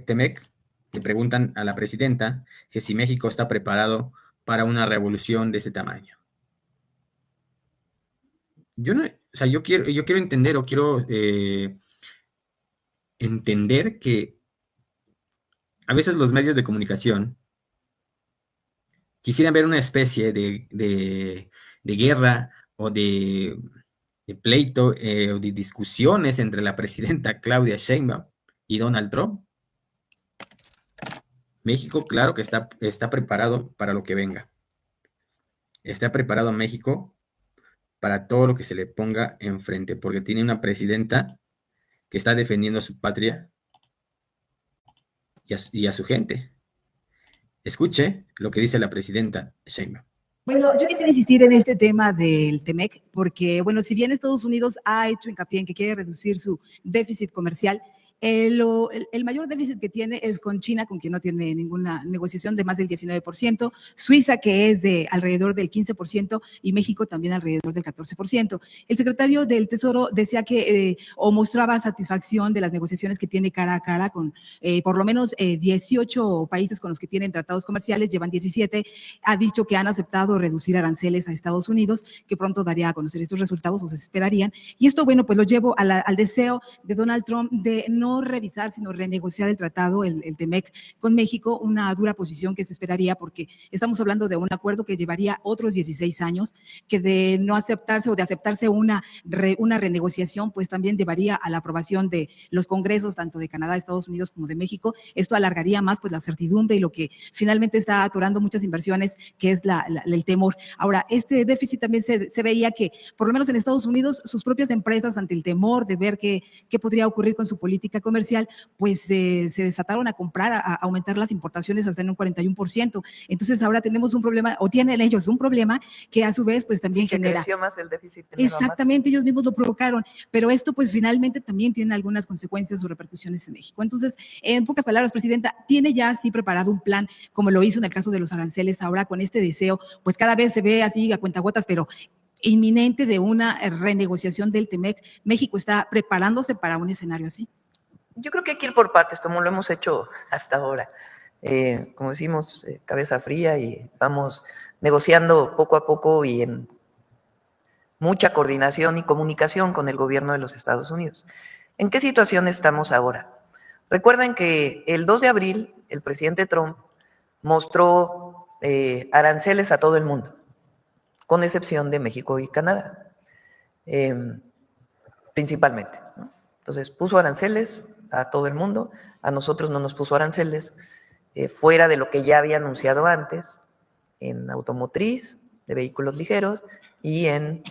Temec, le preguntan a la presidenta que si México está preparado para una revolución de ese tamaño. Yo no, o sea, yo quiero entender o quiero entender que a veces los medios de comunicación quisieran ver una especie de guerra o de pleito o de discusiones entre la presidenta Claudia Sheinbaum y Donald Trump. México, claro que está preparado para lo que venga. Está preparado México para todo lo que se le ponga enfrente, porque tiene una presidenta que está defendiendo a su patria y a su gente. Escuche lo que dice la presidenta Sheinbaum. Bueno, yo quisiera insistir en este tema del TEMEC, porque, bueno, si bien Estados Unidos ha hecho hincapié en que quiere reducir su déficit comercial, el mayor déficit que tiene es con China, con quien no tiene ninguna negociación, de más del 19%, Suiza, que es de alrededor del 15%, y México también alrededor del 14%. El secretario del Tesoro decía que, o mostraba satisfacción de las negociaciones que tiene cara a cara con por lo menos 18 países con los que tienen tratados comerciales, llevan 17, ha dicho que han aceptado reducir aranceles a Estados Unidos, que pronto daría a conocer estos resultados, o se esperarían. Y esto, bueno, pues lo llevo al deseo de Donald Trump de no revisar, sino renegociar el tratado, el TEMEC, con México, una dura posición que se esperaría, porque estamos hablando de un acuerdo que llevaría otros 16 años, que de no aceptarse o de aceptarse una renegociación, pues también llevaría a la aprobación de los congresos, tanto de Canadá, Estados Unidos como de México. Esto alargaría más pues la certidumbre y lo que finalmente está atorando muchas inversiones, que es el temor. Ahora, este déficit también se veía que, por lo menos en Estados Unidos, sus propias empresas, ante el temor de ver qué podría ocurrir con su política comercial, pues se desataron a comprar, a aumentar las importaciones hasta en un 41%. Entonces ahora tenemos un problema, o tienen ellos un problema, que a su vez pues también que genera… creció más el déficit. Exactamente, ellos mismos lo provocaron, pero esto pues finalmente también tiene algunas consecuencias o repercusiones en México. Entonces, en pocas palabras, presidenta, ¿tiene ya así preparado un plan, como lo hizo en el caso de los aranceles, ahora con este deseo, pues cada vez se ve así a cuentagotas, pero inminente, de una renegociación del TEMEC? ¿México está preparándose para un escenario así? Yo creo que hay que ir por partes, como lo hemos hecho hasta ahora. Como decimos, cabeza fría, y vamos negociando poco a poco y en mucha coordinación y comunicación con el gobierno de los Estados Unidos. ¿En qué situación estamos ahora? Recuerden que el 2 de abril el presidente Trump mostró aranceles a todo el mundo, con excepción de México y Canadá, principalmente, ¿no? Entonces puso aranceles a todo el mundo, a nosotros no nos puso aranceles, fuera de lo que ya había anunciado antes, en automotriz, de vehículos ligeros, y en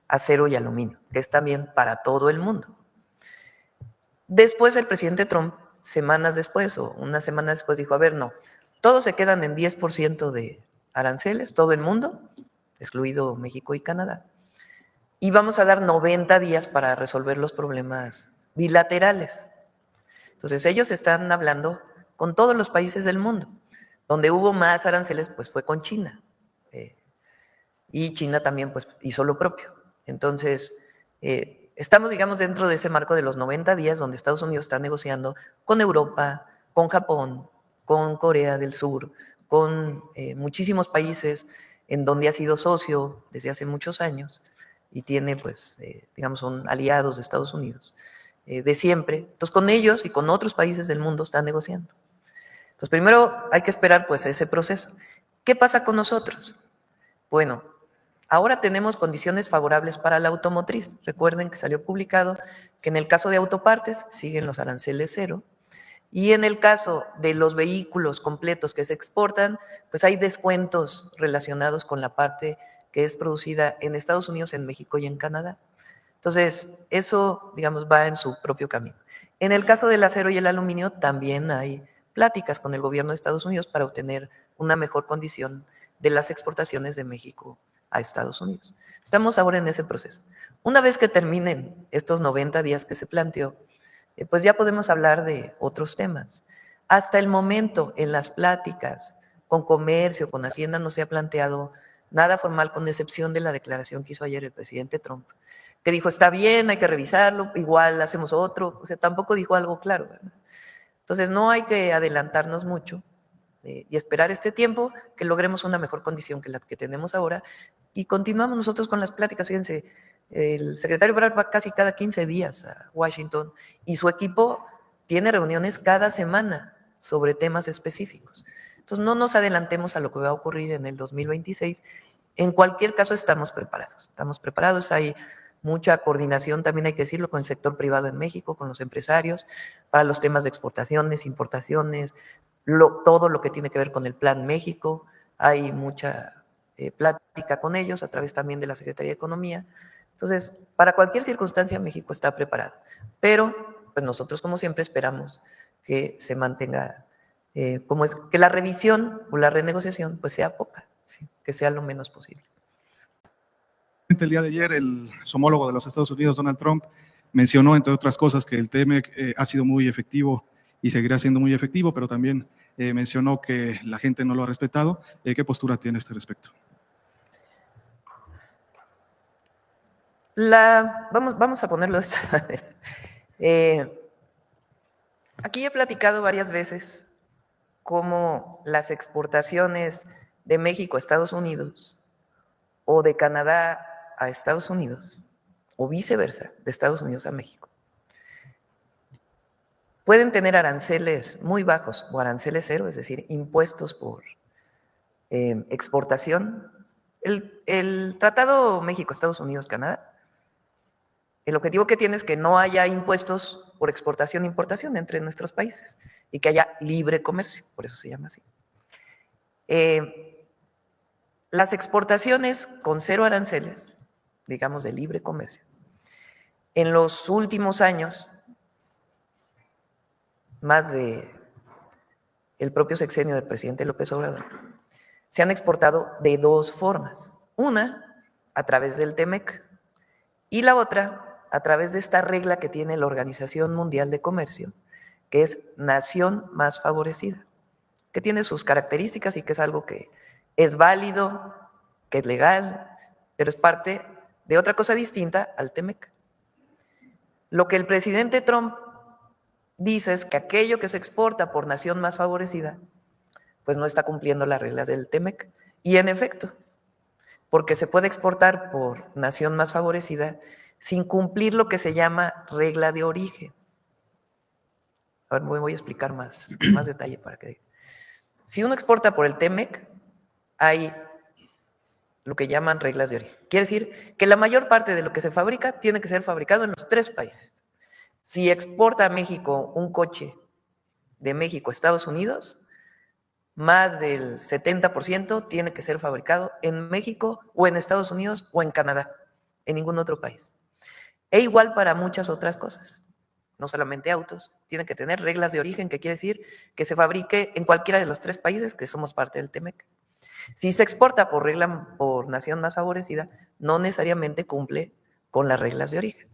acero y aluminio, que es también para todo el mundo. Después el presidente Trump, semanas después o una semana después, dijo, a ver, no, todos se quedan en 10% de aranceles, todo el mundo, excluido México y Canadá, y vamos a dar 90 días para resolver los problemas bilaterales. Entonces ellos están hablando con todos los países del mundo. Donde hubo más aranceles pues fue con China, y China también pues hizo lo propio. Entonces estamos, digamos, dentro de ese marco de los 90 días donde Estados Unidos está negociando con Europa, con Japón, con Corea del Sur, con muchísimos países en donde ha sido socio desde hace muchos años y tiene, pues, digamos, son aliados de Estados Unidos de siempre. Entonces, con ellos y con otros países del mundo están negociando. Entonces, primero hay que esperar, pues, ese proceso. ¿Qué pasa con nosotros? Bueno, ahora tenemos condiciones favorables para la automotriz. Recuerden que salió publicado que en el caso de autopartes siguen los aranceles cero, y en el caso de los vehículos completos que se exportan, pues hay descuentos relacionados con la parte que es producida en Estados Unidos, en México y en Canadá. Entonces, eso, digamos, va en su propio camino. En el caso del acero y el aluminio, también hay pláticas con el gobierno de Estados Unidos para obtener una mejor condición de las exportaciones de México a Estados Unidos. Estamos ahora en ese proceso. Una vez que terminen estos 90 días que se planteó, pues ya podemos hablar de otros temas. Hasta el momento, en las pláticas con comercio, con Hacienda, no se ha planteado nada formal, con excepción de la declaración que hizo ayer el presidente Trump, que dijo, está bien, hay que revisarlo, igual hacemos otro. O sea, tampoco dijo algo claro, ¿verdad? Entonces no hay que adelantarnos mucho y esperar este tiempo que logremos una mejor condición que la que tenemos ahora y continuamos nosotros con las pláticas. Fíjense, el secretario Ebrard va casi cada 15 días a Washington y su equipo tiene reuniones cada semana sobre temas específicos. Entonces no nos adelantemos a lo que va a ocurrir en el 2026. En cualquier caso estamos preparados, hay mucha coordinación, también hay que decirlo, con el sector privado en México, con los empresarios, para los temas de exportaciones, importaciones, todo lo que tiene que ver con el Plan México, hay mucha plática con ellos a través también de la Secretaría de Economía. Entonces, para cualquier circunstancia México está preparado, pero pues nosotros como siempre esperamos que se mantenga, que la revisión o la renegociación pues sea poca, ¿sí? Que sea lo menos posible. El día de ayer, su homólogo de los Estados Unidos, Donald Trump, mencionó, entre otras cosas, que el TEMEC ha sido muy efectivo y seguirá siendo muy efectivo, pero también mencionó que la gente no lo ha respetado. ¿Qué postura tiene a este respecto? Vamos a ponerlo de esta manera. Aquí he platicado varias veces cómo las exportaciones de México a Estados Unidos o de Canadá a Estados Unidos o viceversa, de Estados Unidos a México, pueden tener aranceles muy bajos o aranceles cero, es decir, impuestos por exportación. El Tratado México-Estados Unidos-Canadá, el objetivo que tiene es que no haya impuestos por exportación e importación entre nuestros países y que haya libre comercio, por eso se llama así. Las exportaciones con cero aranceles, digamos de libre comercio, en los últimos años, más de el propio sexenio del presidente López Obrador, se han exportado de dos formas. Una, a través del TEMEC, y la otra, a través de esta regla que tiene la Organización Mundial de Comercio, que es nación más favorecida, que tiene sus características y que es algo que es válido, que es legal, pero es parte de otra cosa distinta al TEMEC. Lo que el presidente Trump dice es que aquello que se exporta por nación más favorecida, pues no está cumpliendo las reglas del TEMEC. Y en efecto, porque se puede exportar por nación más favorecida sin cumplir lo que se llama regla de origen. A ver, voy a explicar más detalle para que... Si uno exporta por el TEMEC, hay lo que llaman reglas de origen. Quiere decir que la mayor parte de lo que se fabrica tiene que ser fabricado en los 3 países. Si exporta a México un coche de México a Estados Unidos, más del 70% tiene que ser fabricado en México o en Estados Unidos o en Canadá, en ningún otro país. E igual para muchas otras cosas, no solamente autos, tiene que tener reglas de origen, que quiere decir que se fabrique en cualquiera de los 3 países que somos parte del TEMEC. Si se exporta por nación más favorecida, no necesariamente cumple con las reglas de origen.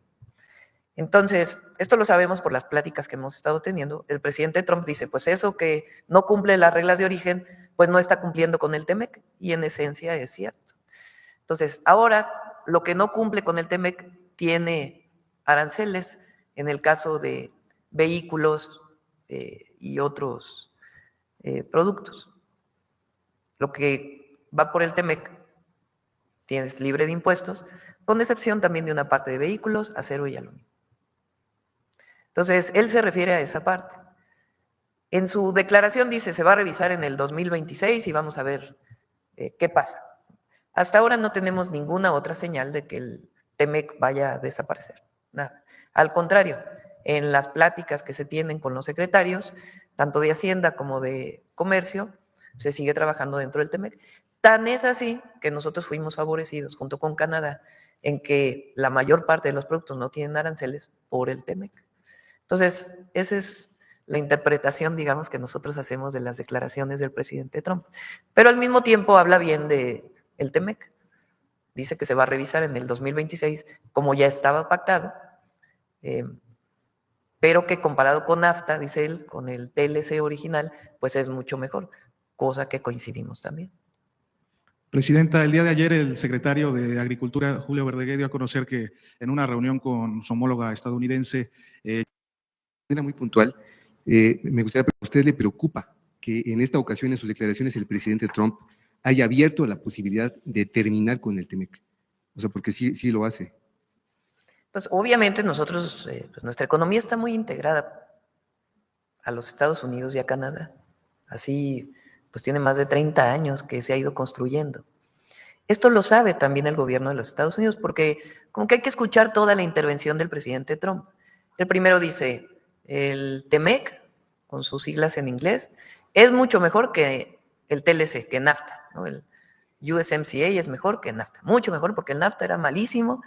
Entonces, esto lo sabemos por las pláticas que hemos estado teniendo. El presidente Trump dice, pues eso que no cumple las reglas de origen, pues no está cumpliendo con el TEMEC, y en esencia es cierto. Entonces, ahora lo que no cumple con el TEMEC tiene aranceles en el caso de vehículos y otros productos. Lo que va por el TEMEC tienes libre de impuestos, con excepción también de una parte de vehículos, acero y aluminio. Entonces, él se refiere a esa parte. En su declaración dice, se va a revisar en el 2026 y vamos a ver qué pasa. Hasta ahora no tenemos ninguna otra señal de que el TEMEC vaya a desaparecer. Nada. Al contrario, en las pláticas que se tienen con los secretarios, tanto de Hacienda como de Comercio, se sigue trabajando dentro del TEMEC. Tan es así que nosotros fuimos favorecidos junto con Canadá en que la mayor parte de los productos no tienen aranceles por el TEMEC. Entonces, esa es la interpretación, digamos, que nosotros hacemos de las declaraciones del presidente Trump. Pero al mismo tiempo habla bien del TEMEC. Dice que se va a revisar en el 2026, como ya estaba pactado, pero que comparado con NAFTA, dice él, con el TLC original, pues es mucho mejor, cosa que coincidimos también. Presidenta, el día de ayer el secretario de Agricultura, Julio Verdeguer, dio a conocer que en una reunión con su homóloga estadounidense, de manera muy puntual, Me gustaría preguntar, ¿a usted le preocupa que en esta ocasión, en sus declaraciones, el presidente Trump haya abierto la posibilidad de terminar con el TEMEC? O sea, porque sí lo hace. Pues obviamente nosotros, pues nuestra economía está muy integrada a los Estados Unidos y a Canadá. Así, pues tiene más de 30 años que se ha ido construyendo. Esto lo sabe también el gobierno de los Estados Unidos, porque como que hay que escuchar toda la intervención del presidente Trump. El primero dice, el TEMEC, con sus siglas en inglés, es mucho mejor que el TLC, que NAFTA, ¿no? El USMCA es mejor que NAFTA, mucho mejor, porque el NAFTA era malísimo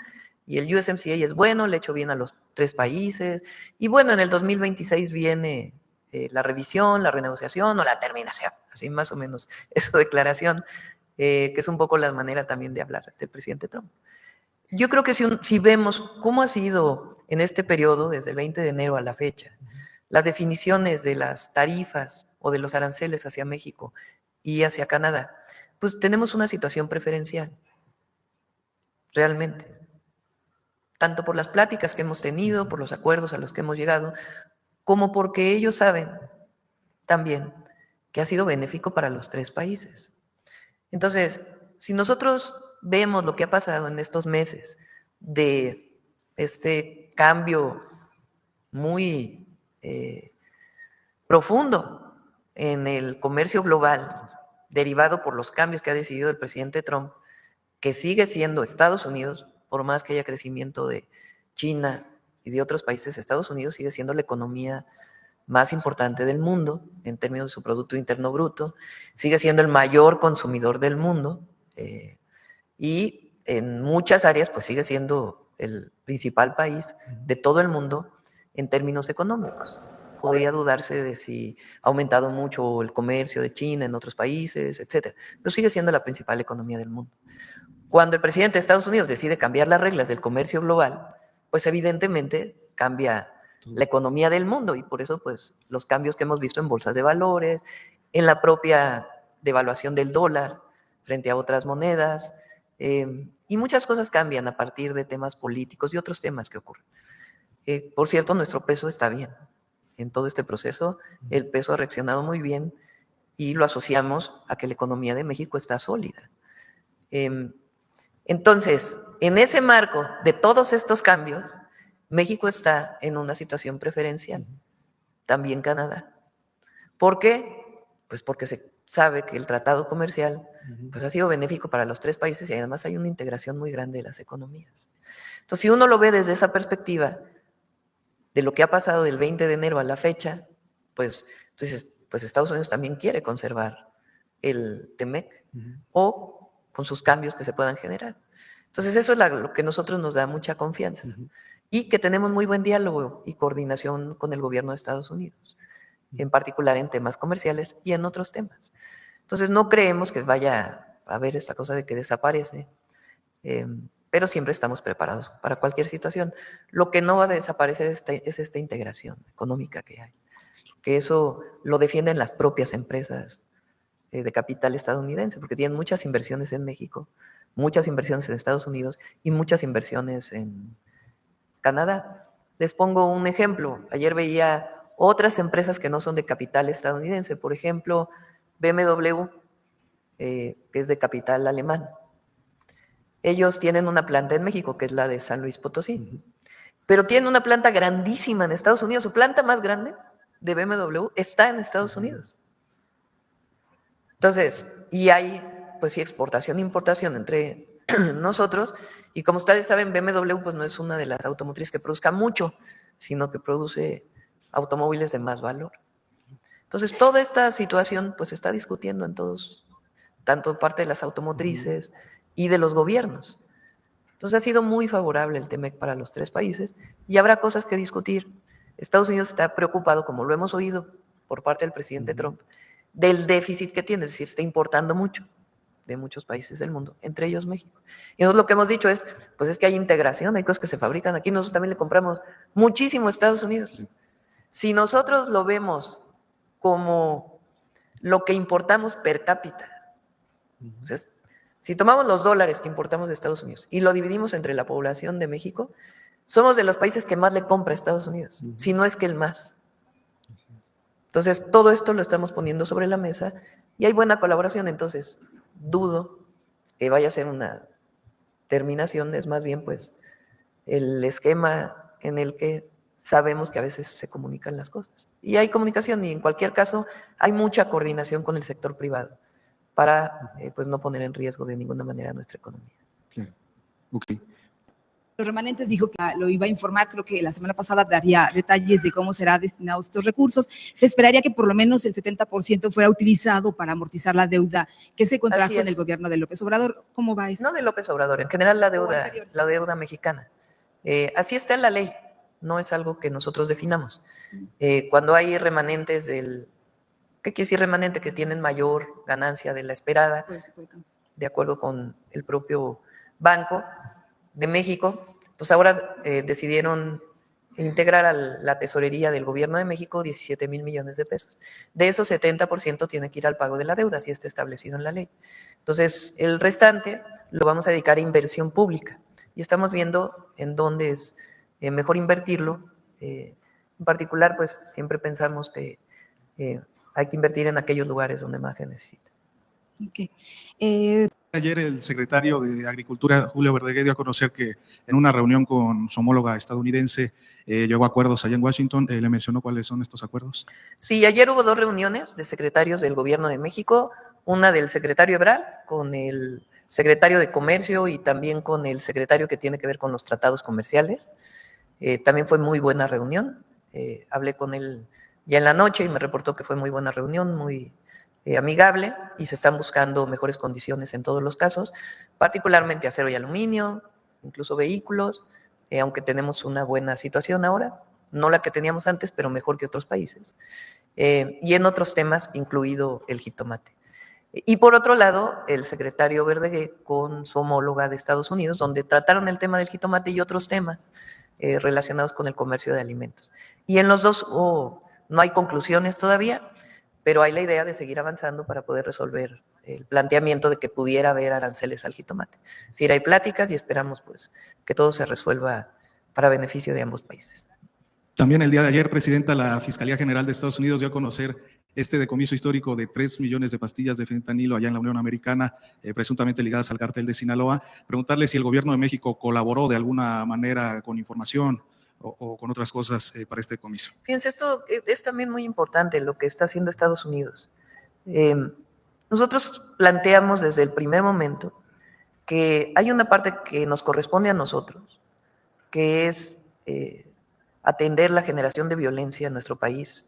y el USMCA es bueno, le ha hecho bien a los 3 países. Y bueno, en el 2026 viene la revisión, la renegociación o la terminación, así más o menos esa declaración, que es un poco la manera también de hablar del presidente Trump. Yo creo que si vemos cómo ha sido en este periodo, desde el 20 de enero a la fecha, las definiciones de las tarifas o de los aranceles hacia México y hacia Canadá, pues tenemos una situación preferencial, realmente. Tanto por las pláticas que hemos tenido, por los acuerdos a los que hemos llegado, como porque ellos saben también que ha sido benéfico para los 3 países. Entonces, si nosotros vemos lo que ha pasado en estos meses de este cambio muy profundo en el comercio global, derivado por los cambios que ha decidido el presidente Trump, que sigue siendo Estados Unidos, por más que haya crecimiento de China y de otros países, Estados Unidos sigue siendo la economía más importante del mundo en términos de su Producto Interno Bruto, sigue siendo el mayor consumidor del mundo y en muchas áreas pues sigue siendo el principal país de todo el mundo en términos económicos. Podría dudarse de si ha aumentado mucho el comercio de China en otros países, etcétera, pero sigue siendo la principal economía del mundo. Cuando el presidente de Estados Unidos decide cambiar las reglas del comercio global, pues evidentemente cambia la economía del mundo y por eso pues los cambios que hemos visto en bolsas de valores, en la propia devaluación del dólar frente a otras monedas, y muchas cosas cambian a partir de temas políticos y otros temas que ocurren. Por cierto, nuestro peso está bien. En todo este proceso, el peso ha reaccionado muy bien y lo asociamos a que la economía de México está sólida. Entonces, en ese marco de todos estos cambios, México está en una situación preferencial, también Canadá. ¿Por qué? Pues porque se sabe que el tratado comercial pues, ha sido benéfico para los 3 países y además hay una integración muy grande de las economías. Entonces, si uno lo ve desde esa perspectiva, de lo que ha pasado del 20 de enero a la fecha, pues entonces pues Estados Unidos también quiere conservar el TEMEC o con sus cambios que se puedan generar. Entonces eso es lo que a nosotros nos da mucha confianza y que tenemos muy buen diálogo y coordinación con el gobierno de Estados Unidos, en particular en temas comerciales y en otros temas. Entonces no creemos que vaya a haber esta cosa de que desaparece, pero siempre estamos preparados para cualquier situación. Lo que no va a desaparecer es esta integración económica que hay, que eso lo defienden las propias empresas de capital estadounidense, porque tienen muchas inversiones en México, muchas inversiones en Estados Unidos y muchas inversiones en Canadá. Les pongo un ejemplo. Ayer veía otras empresas que no son de capital estadounidense, por ejemplo, BMW, que es de capital alemán. Ellos tienen una planta en México, que es la de San Luis Potosí, pero tienen una planta grandísima en Estados Unidos. Su planta más grande de BMW está en Estados Unidos. Entonces, y hay, pues sí, exportación e importación entre nosotros, y como ustedes saben, BMW pues no es una de las automotrices que produzca mucho, sino que produce automóviles de más valor. Entonces, toda esta situación pues se está discutiendo en todos, tanto parte de las automotrices y de los gobiernos. Entonces, ha sido muy favorable el TEMEC para los 3 países y habrá cosas que discutir. Estados Unidos está preocupado, como lo hemos oído por parte del presidente Trump, del déficit que tiene, es decir, está importando mucho de muchos países del mundo, entre ellos México. Y nosotros lo que hemos dicho es, pues es que hay integración, hay cosas que se fabrican aquí, nosotros también le compramos muchísimo a Estados Unidos. Si nosotros lo vemos como lo que importamos per cápita, entonces, si tomamos los dólares que importamos de Estados Unidos y lo dividimos entre la población de México, somos de los países que más le compra a Estados Unidos, si no es que el más. Entonces, todo esto lo estamos poniendo sobre la mesa y hay buena colaboración. Entonces, dudo que vaya a ser una terminación, es más bien pues el esquema en el que sabemos que a veces se comunican las cosas. Y hay comunicación y en cualquier caso hay mucha coordinación con el sector privado para pues no poner en riesgo de ninguna manera nuestra economía. Claro. Ok. Los remanentes dijo que lo iba a informar, creo que la semana pasada daría detalles de cómo será destinados estos recursos. Se esperaría que por lo menos el 70% fuera utilizado para amortizar la deuda que se contrajo en el gobierno de López Obrador. ¿Cómo va eso? No de López Obrador, en general la deuda mexicana. Así está en la ley, no es algo que nosotros definamos. Cuando hay remanentes ¿qué quiere decir remanente? Que tienen mayor ganancia de la esperada, de acuerdo con el propio Banco de México. Entonces ahora decidieron integrar a la tesorería del gobierno de México 17,000 millones de pesos. De esos 70% tiene que ir al pago de la deuda, así está establecido en la ley. Entonces el restante lo vamos a dedicar a inversión pública y estamos viendo en dónde es mejor invertirlo. En particular, pues siempre pensamos que hay que invertir en aquellos lugares donde más se necesita. Okay. Ayer el secretario de Agricultura, Julio Verdeguer, dio a conocer que en una reunión con su homóloga estadounidense llegó a acuerdos allá en Washington. ¿Le mencionó cuáles son estos acuerdos? Sí, ayer hubo 2 reuniones de secretarios del gobierno de México, una del secretario Ebrard con el secretario de Comercio y también con el secretario que tiene que ver con los tratados comerciales. También fue muy buena reunión. Hablé con él ya en la noche y me reportó que fue muy buena reunión, muy amigable, y se están buscando mejores condiciones en todos los casos, particularmente acero y aluminio, incluso vehículos, aunque tenemos una buena situación ahora, no la que teníamos antes, pero mejor que otros países, y en otros temas, incluido el jitomate. Y por otro lado, el secretario Verdeguer con su homóloga de Estados Unidos, donde trataron el tema del jitomate y otros temas relacionados con el comercio de alimentos. Y en los dos no hay conclusiones todavía, pero hay la idea de seguir avanzando para poder resolver el planteamiento de que pudiera haber aranceles al jitomate. Es decir, hay pláticas y esperamos pues que todo se resuelva para beneficio de ambos países. También el día de ayer, Presidenta, la Fiscalía General de Estados Unidos dio a conocer este decomiso histórico de 3 millones de pastillas de fentanilo allá en la Unión Americana, presuntamente ligadas al cártel de Sinaloa. Preguntarle si el gobierno de México colaboró de alguna manera con información o con otras cosas para este decomiso. Fíjense, esto es también muy importante lo que está haciendo Estados Unidos. Nosotros planteamos desde el primer momento que hay una parte que nos corresponde a nosotros, que es atender la generación de violencia en nuestro país,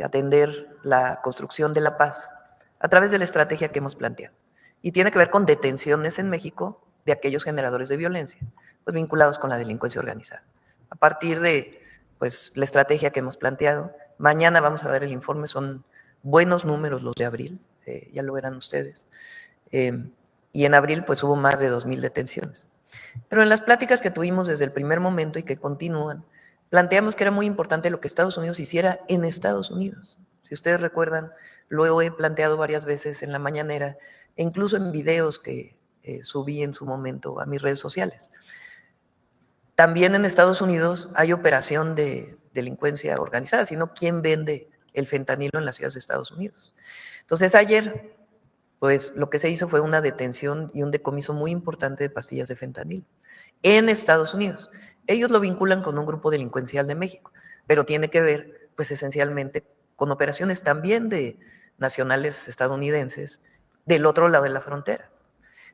atender la construcción de la paz a través de la estrategia que hemos planteado. Y tiene que ver con detenciones en México de aquellos generadores de violencia, pues vinculados con la delincuencia organizada. A partir de pues, la estrategia que hemos planteado, mañana vamos a dar el informe, son buenos números los de abril, ya lo verán ustedes. Y en abril pues hubo más de 2,000 detenciones. Pero en las pláticas que tuvimos desde el primer momento y que continúan, planteamos que era muy importante lo que Estados Unidos hiciera en Estados Unidos. Si ustedes recuerdan, lo he planteado varias veces en la mañanera e incluso en videos que subí en su momento a mis redes sociales. También en Estados Unidos hay operación de delincuencia organizada, sino quién vende el fentanilo en las ciudades de Estados Unidos. Entonces ayer, pues lo que se hizo fue una detención y un decomiso muy importante de pastillas de fentanilo en Estados Unidos. Ellos lo vinculan con un grupo delincuencial de México, pero tiene que ver, pues esencialmente, con operaciones también de nacionales estadounidenses del otro lado de la frontera.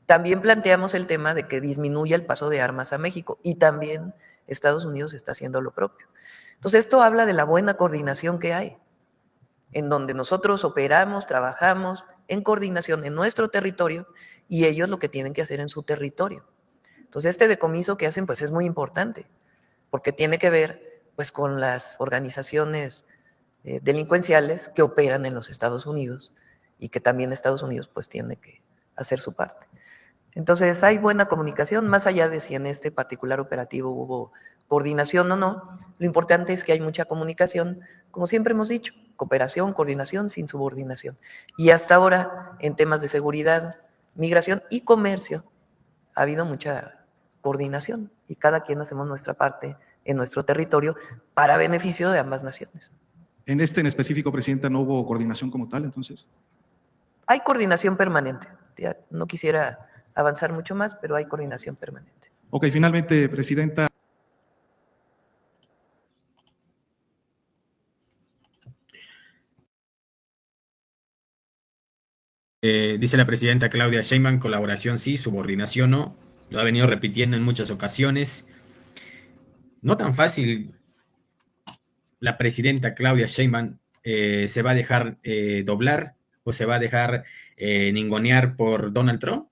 También planteamos el tema de que disminuya el paso de armas a México y también Estados Unidos está haciendo lo propio. Entonces esto habla de la buena coordinación que hay, en donde nosotros operamos, trabajamos en coordinación en nuestro territorio y ellos lo que tienen que hacer en su territorio. Entonces este decomiso que hacen pues es muy importante porque tiene que ver pues con las organizaciones delincuenciales que operan en los Estados Unidos y que también Estados Unidos pues tiene que hacer su parte. Entonces hay buena comunicación, más allá de si en este particular operativo hubo coordinación o no, lo importante es que hay mucha comunicación, como siempre hemos dicho, cooperación, coordinación, sin subordinación. Y hasta ahora, en temas de seguridad, migración y comercio, ha habido mucha coordinación y cada quien hacemos nuestra parte en nuestro territorio para beneficio de ambas naciones. En este en específico, Presidenta, no hubo coordinación como tal, entonces. Hay coordinación permanente. Ya no quisiera avanzar mucho más, pero hay coordinación permanente. Ok, finalmente, Presidenta. Dice la presidenta Claudia Sheinbaum, colaboración sí, subordinación no. Lo ha venido repitiendo en muchas ocasiones. No tan fácil la presidenta Claudia Sheinbaum se va a dejar doblar o se va a dejar ningunear por Donald Trump.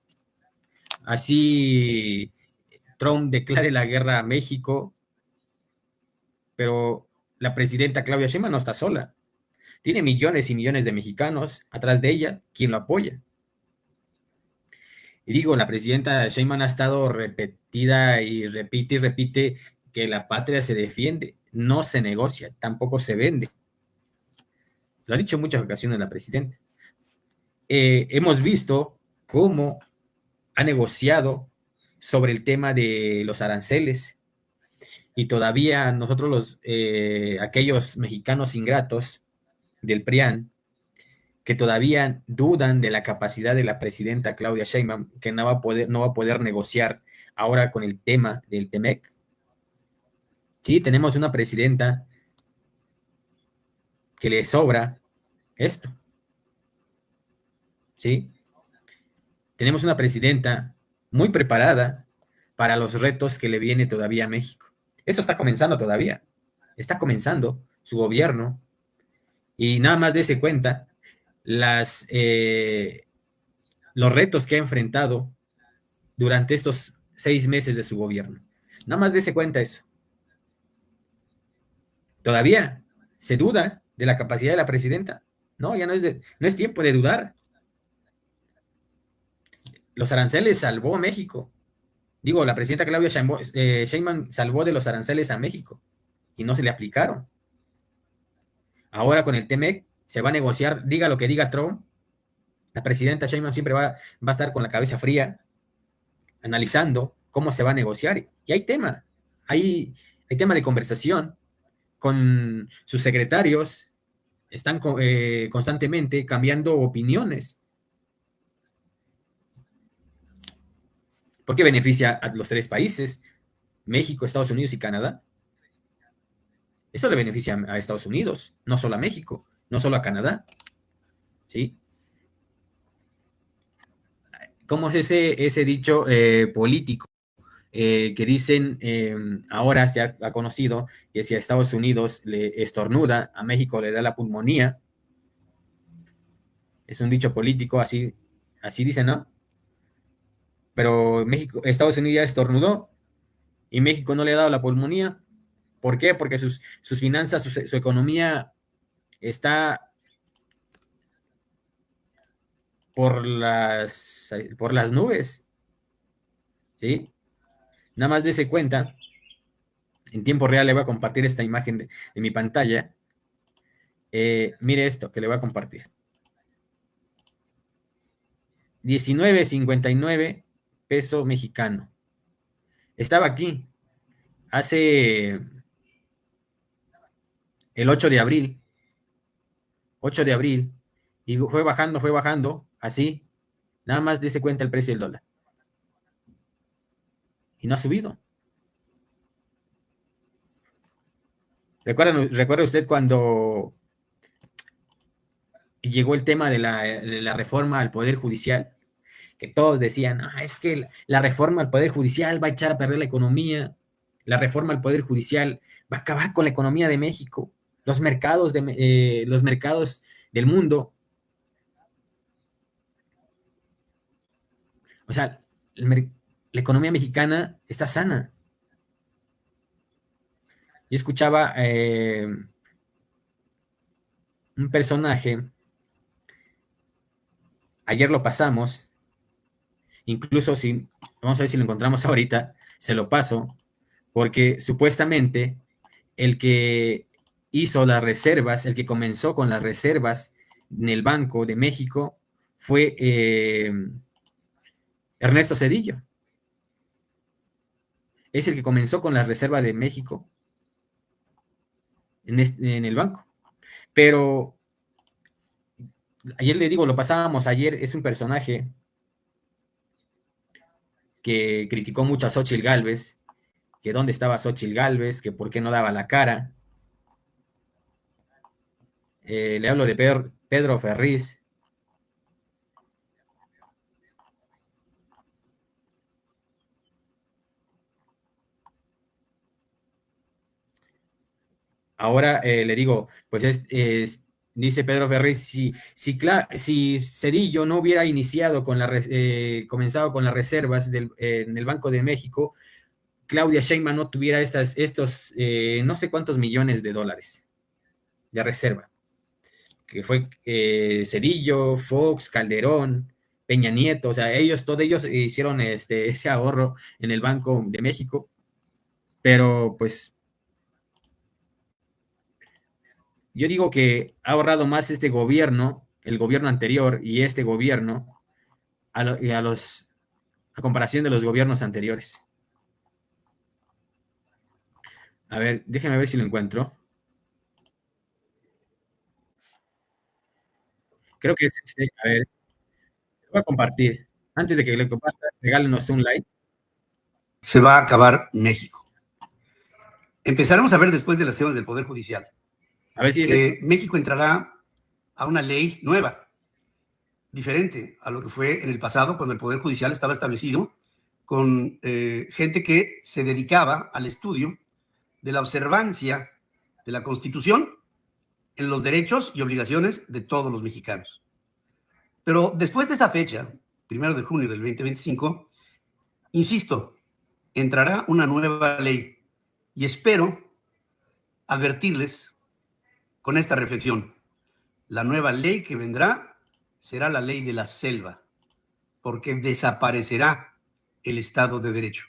Así Trump declare la guerra a México, pero la presidenta Claudia Sheinbaum no está sola. Tiene millones y millones de mexicanos atrás de ella, quien lo apoya. Y digo, la presidenta Sheinbaum ha estado repetida y repite que la patria se defiende, no se negocia, tampoco se vende. Lo ha dicho en muchas ocasiones la presidenta. Hemos visto cómo ha negociado sobre el tema de los aranceles y todavía nosotros aquellos mexicanos ingratos del PRIAN que todavía dudan de la capacidad de la presidenta Claudia Sheinbaum, que no va a poder negociar ahora con el tema del TEMEC. Sí, tenemos una presidenta que le sobra esto. Sí, tenemos una presidenta muy preparada para los retos que le viene todavía a México. Eso está comenzando todavía. Está comenzando su gobierno y nada más dése cuenta los retos que ha enfrentado durante estos 6 meses de su gobierno. Nada más dése cuenta eso. Todavía se duda de la capacidad de la presidenta. No, ya no es tiempo de dudar. Los aranceles salvó a México. Digo, la presidenta Claudia Sheinbaum salvó de los aranceles a México y no se le aplicaron. Ahora con el TEMEC se va a negociar, diga lo que diga Trump, la presidenta Sheinbaum siempre va a estar con la cabeza fría, analizando cómo se va a negociar. Y hay tema de conversación con sus secretarios, están constantemente cambiando opiniones. Porque beneficia a los 3 países, México, Estados Unidos y Canadá. Eso le beneficia a Estados Unidos, no solo a México, no solo a Canadá. ¿Sí? ¿Cómo es ese dicho político que dicen, ahora se ha conocido que si a Estados Unidos le estornuda, a México le da la pulmonía? Es un dicho político, así dicen, ¿no? Pero Estados Unidos ya estornudó y México no le ha dado la pulmonía. ¿Por qué? Porque sus finanzas, su economía está por las nubes. ¿Sí? Nada más dése cuenta, en tiempo real le voy a compartir esta imagen de mi pantalla. Mire esto que le voy a compartir. 19.59 peso mexicano. Estaba aquí hace el 8 de abril, y fue bajando, así, nada más dése cuenta el precio del dólar. Y no ha subido. ¿Recuerda usted cuando llegó el tema de la reforma al Poder Judicial? Que todos decían, es que la reforma al Poder Judicial va a echar a perder la economía, la reforma al Poder Judicial va a acabar con la economía de México, los mercados del mundo. O sea, la economía mexicana está sana. Yo escuchaba un personaje, ayer lo pasamos, incluso vamos a ver si lo encontramos ahorita, se lo paso, porque supuestamente el que hizo las reservas, el que comenzó con las reservas en el Banco de México fue Ernesto Zedillo. Es el que comenzó con la reserva de México en el banco. Pero ayer le digo, lo pasábamos ayer, es un personaje que criticó mucho a Xóchitl Gálvez, que dónde estaba Xóchitl Gálvez, que por qué no daba la cara. Le hablo de Pedro Ferriz. Ahora le digo, pues dice Pedro Ferriz, si Cedillo no hubiera iniciado comenzado con las reservas en el Banco de México, Claudia Sheinbaum no tuviera estos no sé cuántos millones de dólares de reserva, que fue Cedillo, Fox, Calderón, Peña Nieto, o sea, todos ellos hicieron ese ahorro en el Banco de México, pero pues yo digo que ha ahorrado más este gobierno, el gobierno anterior y este gobierno, a comparación de los gobiernos anteriores. A ver, déjenme ver si lo encuentro. Creo que es a ver, lo voy a compartir. Antes de que le comparta, regálenos un like. Se va a acabar México. Empezaremos a ver después de las acciones del Poder Judicial A ver si que México entrará a una ley nueva, diferente a lo que fue en el pasado, cuando el Poder Judicial estaba establecido con gente que se dedicaba al estudio de la observancia de la Constitución en los derechos y obligaciones de todos los mexicanos. Pero después de esta fecha, 1 de junio del 2025, insisto, entrará una nueva ley y espero advertirles con esta reflexión. La nueva ley que vendrá será la ley de la selva, porque desaparecerá el Estado de Derecho.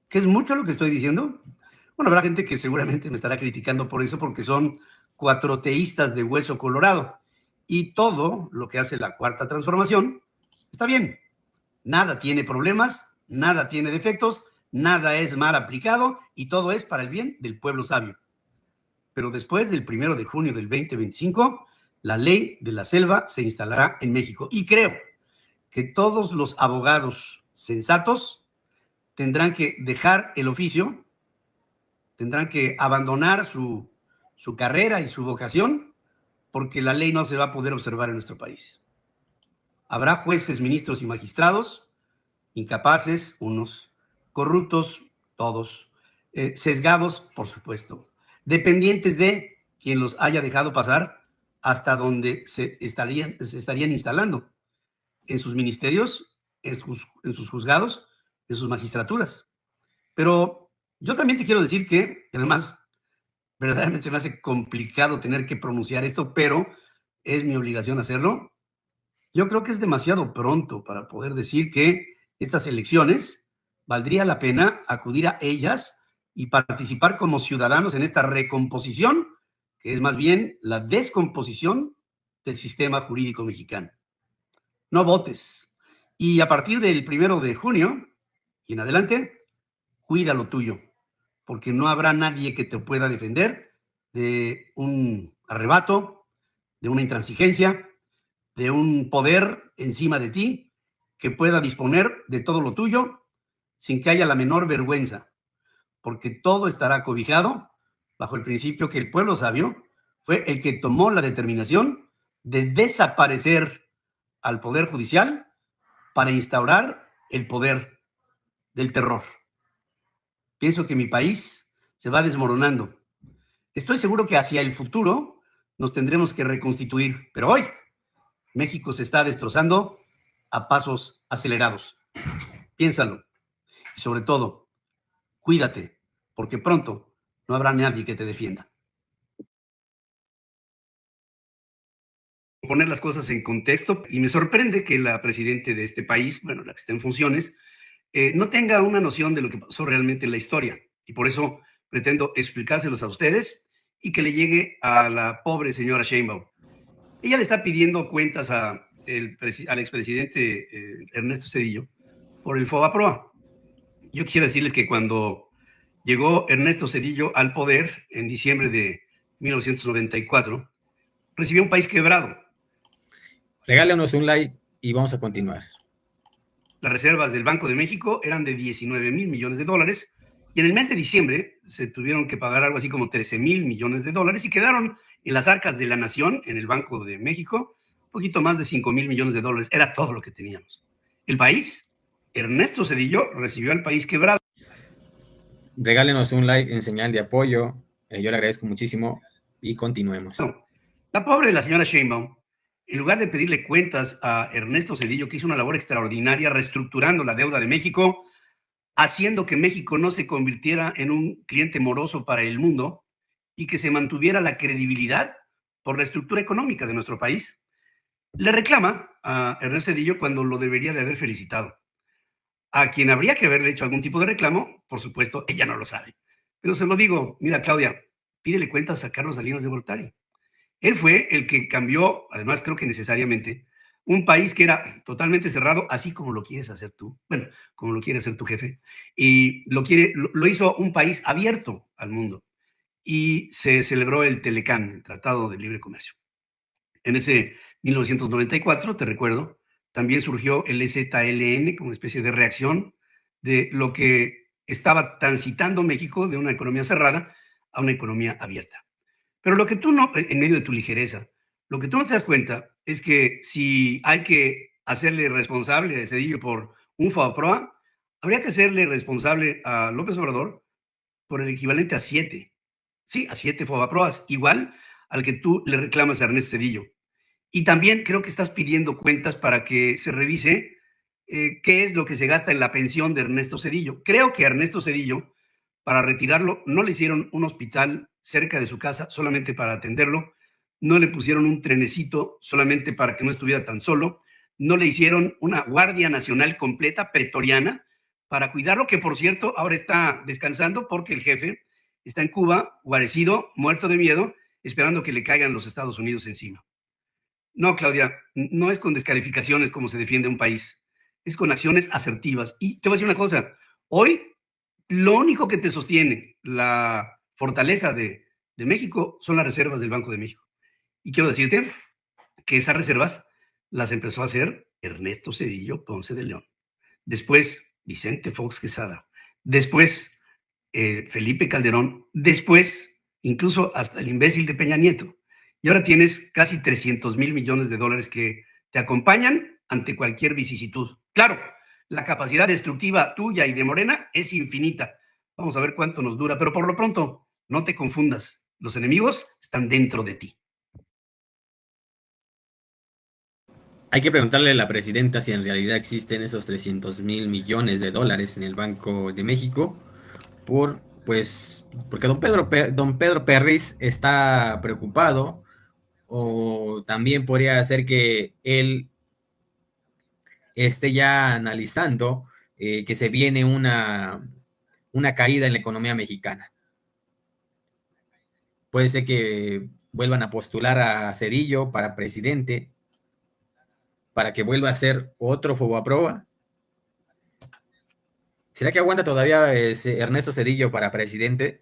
¿Qué es mucho lo que estoy diciendo? Bueno, habrá gente que seguramente me estará criticando por eso, porque son cuatroteístas de hueso colorado. Y todo lo que hace la Cuarta Transformación está bien. Nada tiene problemas, nada tiene defectos, nada es mal aplicado y todo es para el bien del pueblo sabio. Pero después del 1 de junio del 2025, la ley de la selva se instalará en México. Y creo que todos los abogados sensatos tendrán que dejar el oficio, tendrán que abandonar su carrera y su vocación, porque la ley no se va a poder observar en nuestro país. Habrá jueces, ministros y magistrados incapaces, unos, corruptos, todos, sesgados, por supuesto, dependientes de quien los haya dejado pasar hasta donde se estarían instalando, en sus ministerios, en sus juzgados, en sus magistraturas. Pero yo también te quiero decir que, además, verdaderamente se me hace complicado tener que pronunciar esto, pero es mi obligación hacerlo. Yo creo que es demasiado pronto para poder decir que estas elecciones valdría la pena acudir a ellas y participar como ciudadanos en esta recomposición, que es más bien la descomposición del sistema jurídico mexicano. No votes. Y a partir del 1 de junio y en adelante, cuida lo tuyo, porque no habrá nadie que te pueda defender de un arrebato, de una intransigencia, de un poder encima de ti que pueda disponer de todo lo tuyo sin que haya la menor vergüenza, porque todo estará cobijado bajo el principio que el pueblo sabio fue el que tomó la determinación de desaparecer al Poder Judicial para instaurar el poder del terror. Pienso que mi país se va desmoronando. Estoy seguro que hacia el futuro nos tendremos que reconstituir, pero hoy México se está destrozando a pasos acelerados. Piénsalo. Y sobre todo, cuídate, porque pronto no habrá nadie que te defienda. Poner las cosas en contexto, y me sorprende que la presidenta de este país, bueno, la que está en funciones, no tenga una noción de lo que pasó realmente en la historia. Y por eso pretendo explicárselos a ustedes y que le llegue a la pobre señora Sheinbaum. Ella le está pidiendo cuentas al expresidente Ernesto Zedillo por el FOBAPROA. Yo quisiera decirles que cuando llegó Ernesto Zedillo al poder en diciembre de 1994, recibió un país quebrado. Regálanos un like y vamos a continuar. Las reservas del Banco de México eran de 19 mil millones de dólares y en el mes de diciembre se tuvieron que pagar algo así como 13 mil millones de dólares y quedaron en las arcas de la nación, en el Banco de México, un poquito más de 5 mil millones de dólares. Era todo lo que teníamos. El país, Ernesto Zedillo, recibió al país quebrado. Regálenos un like en señal de apoyo. Yo le agradezco muchísimo y continuemos. La pobre de la señora Sheinbaum, en lugar de pedirle cuentas a Ernesto Zedillo, que hizo una labor extraordinaria reestructurando la deuda de México, haciendo que México no se convirtiera en un cliente moroso para el mundo y que se mantuviera la credibilidad por la estructura económica de nuestro país, le reclama a Ernesto Zedillo cuando lo debería de haber felicitado. A quien habría que haberle hecho algún tipo de reclamo, por supuesto, ella no lo sabe. Pero se lo digo, mira, Claudia, pídele cuentas a Carlos Salinas de Gortari. Él fue el que cambió, además creo que necesariamente, un país que era totalmente cerrado, así como lo quieres hacer tú, bueno, como lo quiere hacer tu jefe, y lo hizo un país abierto al mundo. Y se celebró el Telecán, el Tratado de Libre Comercio. En ese 1994, te recuerdo, también surgió el EZLN como una especie de reacción de lo que estaba transitando México de una economía cerrada a una economía abierta. Pero lo que tú no, en medio de tu ligereza, lo que tú no te das cuenta es que si hay que hacerle responsable a Zedillo por un FOBAPROA, habría que hacerle responsable a López Obrador por el equivalente a 7. Sí, a 7 FOBAPROAs, igual al que tú le reclamas a Ernesto Zedillo. Y también creo que estás pidiendo cuentas para que se revise qué es lo que se gasta en la pensión de Ernesto Zedillo. Creo que a Ernesto Zedillo, para retirarlo, no le hicieron un hospital cerca de su casa solamente para atenderlo, no le pusieron un trenecito solamente para que no estuviera tan solo, no le hicieron una Guardia Nacional completa, pretoriana, para cuidarlo, que por cierto ahora está descansando porque el jefe está en Cuba, guarecido, muerto de miedo, esperando que le caigan los Estados Unidos encima. No, Claudia, no es con descalificaciones como se defiende un país, es con acciones asertivas. Y te voy a decir una cosa, hoy lo único que te sostiene la fortaleza de México son las reservas del Banco de México. Y quiero decirte que esas reservas las empezó a hacer Ernesto Zedillo Ponce de León. Después, Vicente Fox Quesada. Después, Felipe Calderón. Después, incluso hasta el imbécil de Peña Nieto. Y ahora tienes casi 300 mil millones de dólares que te acompañan ante cualquier vicisitud. Claro, la capacidad destructiva tuya y de Morena es infinita. Vamos a ver cuánto nos dura, pero por lo pronto, no te confundas. Los enemigos están dentro de ti. Hay que preguntarle a la presidenta si en realidad existen esos 300 mil millones de dólares en el Banco de México, porque don Pedro Perris está preocupado, o también podría ser que él esté ya analizando que se viene una caída en la economía mexicana. Puede ser que vuelvan a postular a Zedillo para presidente, para que vuelva a ser otro FOBAPROA. ¿Será que aguanta todavía Ernesto Zedillo para presidente?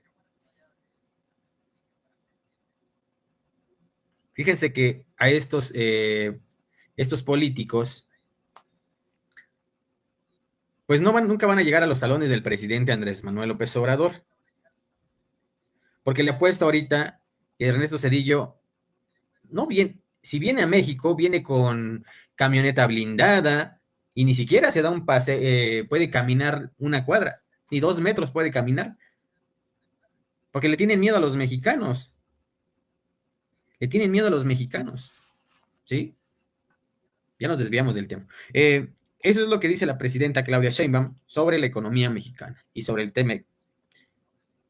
Fíjense que a estos políticos, pues nunca van a llegar a los talones del presidente Andrés Manuel López Obrador. Porque le apuesto ahorita que Ernesto Zedillo, si viene a México, viene con camioneta blindada y ni siquiera se da un pase, puede caminar una cuadra, ni 2 metros puede caminar. Porque le tienen miedo a los mexicanos. Le tienen miedo a los mexicanos. ¿Sí? Ya nos desviamos del tema. Eso es lo que dice la presidenta Claudia Sheinbaum sobre la economía mexicana y sobre el TEMEC.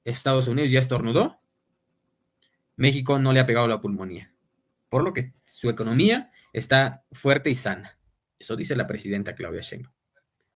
Estados Unidos ya estornudó. México no le ha pegado la pulmonía. Por lo que su economía está fuerte y sana. Eso dice la presidenta Claudia Sheinbaum.